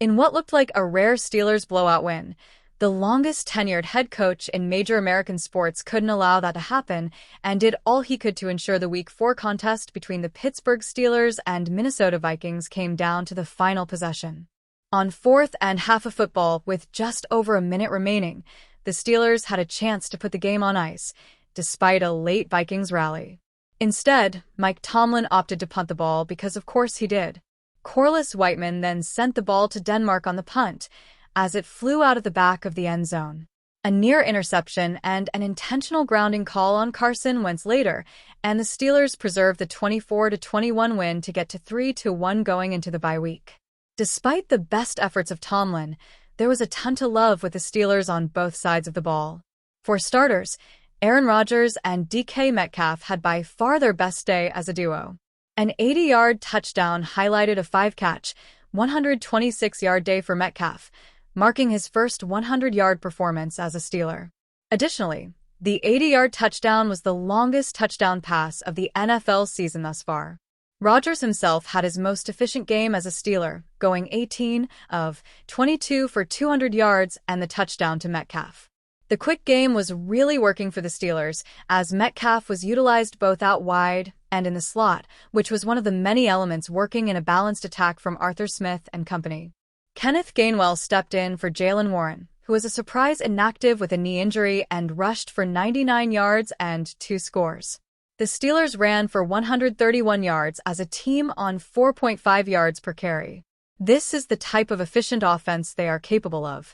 In what looked like a rare Steelers blowout win, the longest-tenured head coach in major American sports couldn't allow that to happen and did all he could to ensure the Week 4 contest between the Pittsburgh Steelers and Minnesota Vikings came down to the final possession. On fourth and half of football, with just over a minute remaining, the Steelers had a chance to put the game on ice, despite a late Vikings rally. Instead, Mike Tomlin opted to punt the ball because of course he did. Corliss Whiteman then sent the ball to Denmark on the punt, as it flew out of the back of the end zone. A near interception and an intentional grounding call on Carson Wentz later, and the Steelers preserved the 24-21 win to get to 3-1 going into the bye week. Despite the best efforts of Tomlin, there was a ton to love with the Steelers on both sides of the ball. For starters, Aaron Rodgers and DK Metcalf had by far their best day as a duo. An 80-yard touchdown highlighted a 5-catch, 126-yard day for Metcalf, marking his first 100-yard performance as a Steeler. Additionally, the 80-yard touchdown was the longest touchdown pass of the NFL season thus far. Rodgers himself had his most efficient game as a Steeler, going 18 of 22 for 200 yards and the touchdown to Metcalf. The quick game was really working for the Steelers, as Metcalf was utilized both out wide and in the slot, which was one of the many elements working in a balanced attack from Arthur Smith and company. Kenneth Gainwell stepped in for Jaylen Warren, who was a surprise inactive with a knee injury and rushed for 99 yards and 2 scores. The Steelers ran for 131 yards as a team on 4.5 yards per carry. This is the type of efficient offense they are capable of.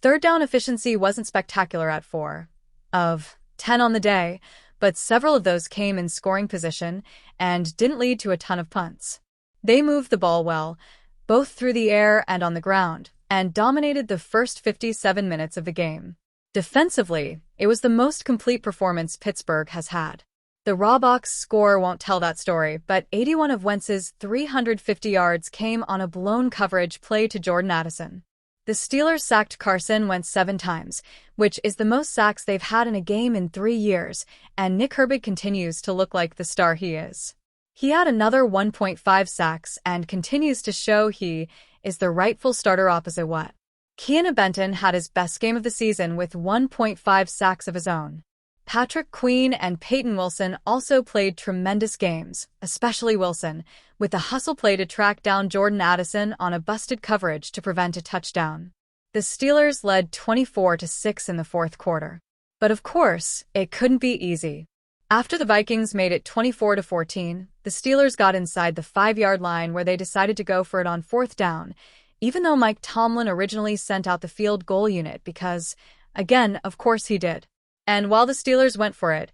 Third down efficiency wasn't spectacular at 4 of 10 on the day, but several of those came in scoring position and didn't lead to a ton of punts. They moved the ball well, both through the air and on the ground, and dominated the first 57 minutes of the game. Defensively, it was the most complete performance Pittsburgh has had. The raw box score won't tell that story, but 81 of Wentz's 350 yards came on a blown coverage play to Jordan Addison. The Steelers sacked Carson Wentz 7 times, which is the most sacks they've had in a game in 3 years, and Nick Herbig continues to look like the star he is. He had another 1.5 sacks and continues to show he is the rightful starter opposite Watt. Keanu Benton had his best game of the season with 1.5 sacks of his own. Patrick Queen and Peyton Wilson also played tremendous games, especially Wilson, with a hustle play to track down Jordan Addison on a busted coverage to prevent a touchdown. The Steelers led 24-6 in the fourth quarter. But of course, it couldn't be easy. After the Vikings made it 24-14, the Steelers got inside the 5-yard line where they decided to go for it on fourth down, even though Mike Tomlin originally sent out the field goal unit because, again, of course he did. And while the Steelers went for it,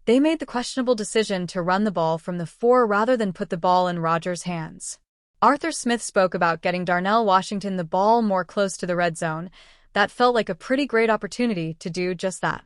they made the questionable decision to run the ball from the 4 rather than put the ball in Rodgers' hands. Arthur Smith spoke about getting Darnell Washington the ball more close to the red zone. That felt like a pretty great opportunity to do just that.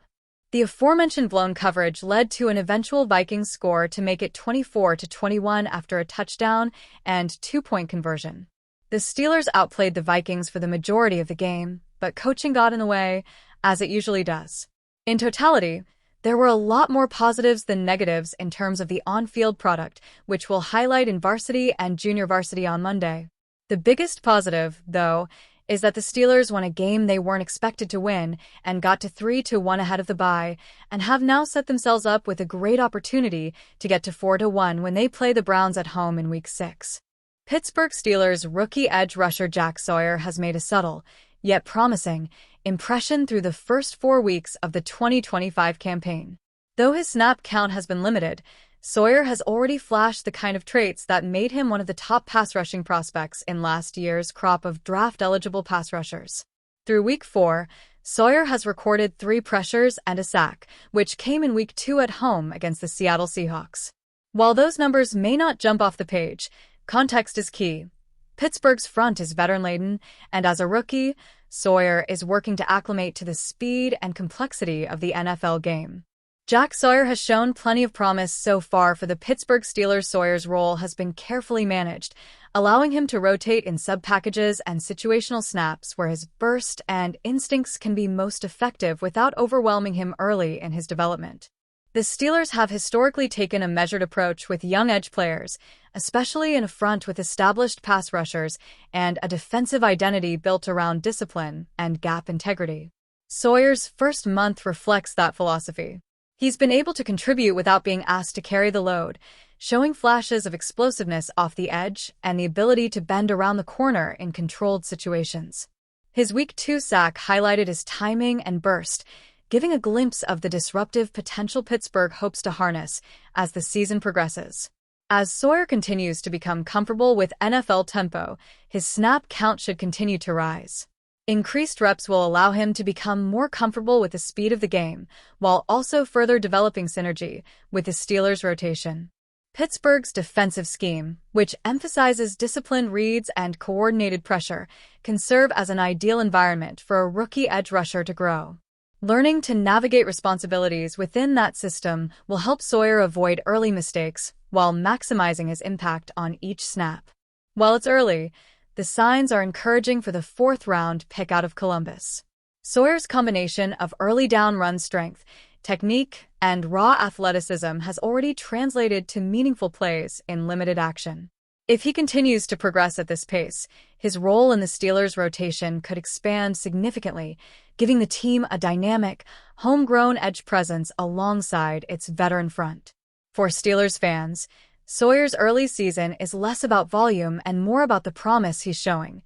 The aforementioned blown coverage led to an eventual Vikings score to make it 24-21 after a touchdown and 2-point conversion. The Steelers outplayed the Vikings for the majority of the game, but coaching got in the way, as it usually does. In totality, there were a lot more positives than negatives in terms of the on-field product, which we'll highlight in varsity and junior varsity on Monday. The biggest positive, though, is that the Steelers won a game they weren't expected to win and got to 3-1 ahead of the bye, and have now set themselves up with a great opportunity to get to 4-1 when they play the Browns at home in Week 6. Pittsburgh Steelers rookie edge rusher Jack Sawyer has made a subtle, yet promising, impression through the first 4 weeks of the 2025 campaign. Though his snap count has been limited, Sawyer has already flashed the kind of traits that made him one of the top pass rushing prospects in last year's crop of draft-eligible pass rushers. Through Week 4, Sawyer has recorded 3 pressures and a sack, which came in Week 2 at home against the Seattle Seahawks. While those numbers may not jump off the page, context is key. Pittsburgh's front is veteran-laden, and as a rookie, Sawyer is working to acclimate to the speed and complexity of the NFL game. Jack Sawyer has shown plenty of promise so far for the Pittsburgh Steelers. Sawyer's role has been carefully managed, allowing him to rotate in sub-packages and situational snaps where his burst and instincts can be most effective without overwhelming him early in his development. The Steelers have historically taken a measured approach with young edge players, especially in a front with established pass rushers and a defensive identity built around discipline and gap integrity. Sawyer's first month reflects that philosophy. He's been able to contribute without being asked to carry the load, showing flashes of explosiveness off the edge and the ability to bend around the corner in controlled situations. His Week 2 sack highlighted his timing and burst, giving a glimpse of the disruptive potential Pittsburgh hopes to harness as the season progresses. As Sawyer continues to become comfortable with NFL tempo, his snap count should continue to rise. Increased reps will allow him to become more comfortable with the speed of the game, while also further developing synergy with the Steelers' rotation. Pittsburgh's defensive scheme, which emphasizes disciplined reads and coordinated pressure, can serve as an ideal environment for a rookie edge rusher to grow. Learning to navigate responsibilities within that system will help Sawyer avoid early mistakes while maximizing his impact on each snap. While it's early, the signs are encouraging for the fourth-round pick out of Columbus. Sawyer's combination of early down run strength, technique, and raw athleticism has already translated to meaningful plays in limited action. If he continues to progress at this pace, his role in the Steelers' rotation could expand significantly, giving the team a dynamic, homegrown edge presence alongside its veteran front. For Steelers fans, Sawyer's early season is less about volume and more about the promise he's showing,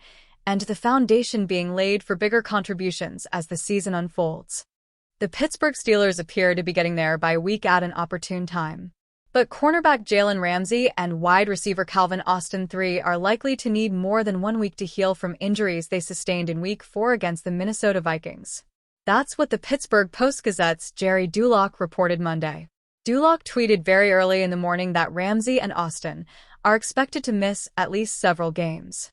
and the foundation being laid for bigger contributions as the season unfolds. The Pittsburgh Steelers appear to be getting there by week at an opportune time. But cornerback Jalen Ramsey and wide receiver Calvin Austin III are likely to need more than 1 week to heal from injuries they sustained in Week 4 against the Minnesota Vikings. That's what the Pittsburgh Post-Gazette's Gerry Dulac reported Monday. Dulac tweeted very early in the morning that Ramsey and Austin are expected to miss at least several games.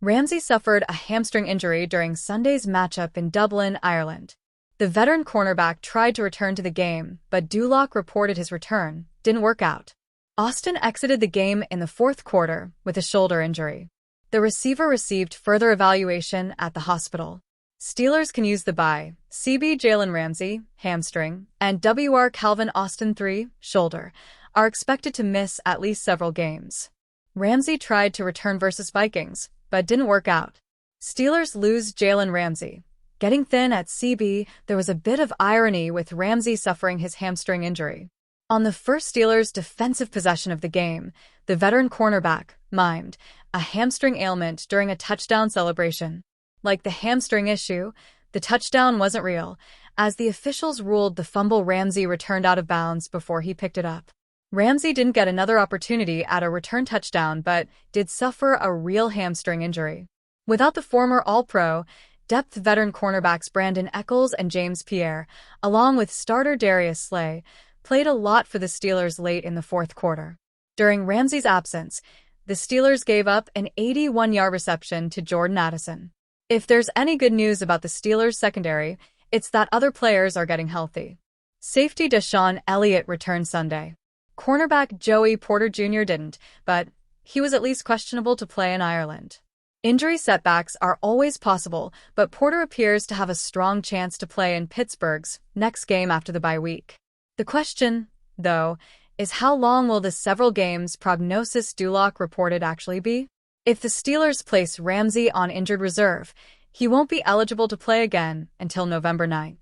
Ramsey suffered a hamstring injury during Sunday's matchup in Dublin, Ireland. The veteran cornerback tried to return to the game, but Dulac reported his return didn't work out. Austin exited the game in the fourth quarter with a shoulder injury. The receiver received further evaluation at the hospital. Steelers can use the bye. CB Jalen Ramsey, hamstring, and WR Calvin Austin III, shoulder, are expected to miss at least several games. Ramsey tried to return versus Vikings, but didn't work out. Steelers lose Jalen Ramsey. Getting thin at CB, there was a bit of irony with Ramsey suffering his hamstring injury. On the first Steelers' defensive possession of the game, the veteran cornerback mimed a hamstring ailment during a touchdown celebration. Like the hamstring issue, the touchdown wasn't real, as the officials ruled the fumble Ramsey returned out of bounds before he picked it up. Ramsey didn't get another opportunity at a return touchdown but did suffer a real hamstring injury. Without the former All-Pro, depth veteran cornerbacks Brandon Echols and James Pierre, along with starter Darius Slay, played a lot for the Steelers late in the fourth quarter. During Ramsey's absence, the Steelers gave up an 81-yard reception to Jordan Addison. If there's any good news about the Steelers' secondary, it's that other players are getting healthy. Safety DeShaun Elliott returned Sunday. Cornerback Joey Porter Jr. didn't, but he was at least questionable to play in Ireland. Injury setbacks are always possible, but Porter appears to have a strong chance to play in Pittsburgh's next game after the bye week. The question, though, is how long will the several games prognosis Dulac reported actually be? If the Steelers place Ramsey on injured reserve, he won't be eligible to play again until November 9th.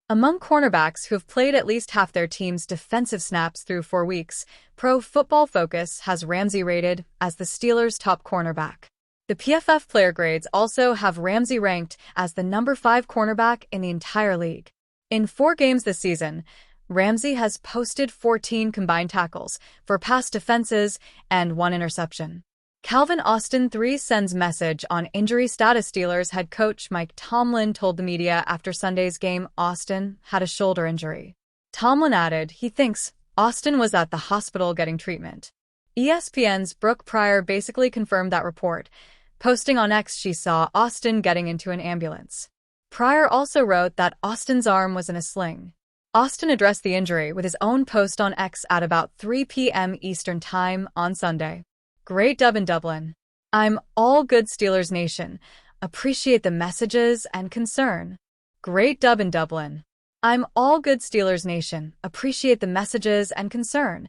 Among cornerbacks who have played at least half their team's defensive snaps through 4 weeks, Pro Football Focus has Ramsey rated as the Steelers' top cornerback. The PFF player grades also have Ramsey ranked as the number 5 cornerback in the entire league. In 4 games this season, Ramsey has posted 14 combined tackles for pass defenses and 1 interception. Calvin Austin III sends message on injury status. Steelers head coach Mike Tomlin told the media after Sunday's game Austin had a shoulder injury. Tomlin added he thinks Austin was at the hospital getting treatment. ESPN's Brooke Pryor basically confirmed that report, posting on X she saw Austin getting into an ambulance. Pryor also wrote that Austin's arm was in a sling. Austin addressed the injury with his own post on X at about 3 p.m. Eastern Time on Sunday. Great dub in Dublin. I'm all good Steelers Nation. Appreciate the messages and concern. Great dub in Dublin. I'm all good, Steelers Nation. Appreciate the messages and concern.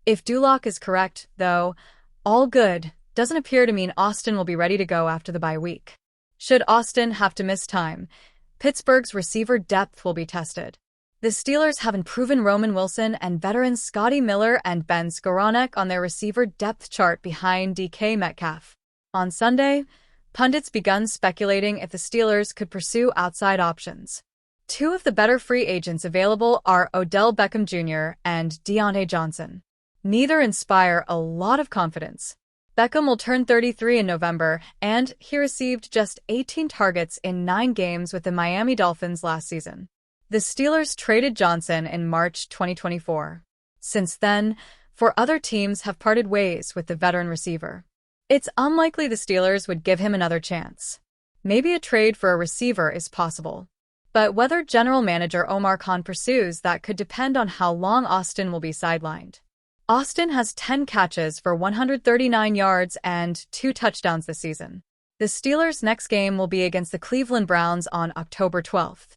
If Duloc is correct, though, all good doesn't appear to mean Austin will be ready to go after the bye week. Should Austin have to miss time, Pittsburgh's receiver depth will be tested. The Steelers have improved Roman Wilson and veterans Scotty Miller and Ben Skowronek on their receiver depth chart behind DK Metcalf. On Sunday, pundits begun speculating if the Steelers could pursue outside options. Two of the better free agents available are Odell Beckham Jr. and Deontay Johnson. Neither inspire a lot of confidence. Beckham will turn 33 in November, and he received just 18 targets in 9 games with the Miami Dolphins last season. The Steelers traded Johnson in March 2024. Since then, 4 other teams have parted ways with the veteran receiver. It's unlikely the Steelers would give him another chance. Maybe a trade for a receiver is possible. But whether general manager Omar Khan pursues that could depend on how long Austin will be sidelined. Austin has 10 catches for 139 yards and 2 touchdowns this season. The Steelers' next game will be against the Cleveland Browns on October 12th.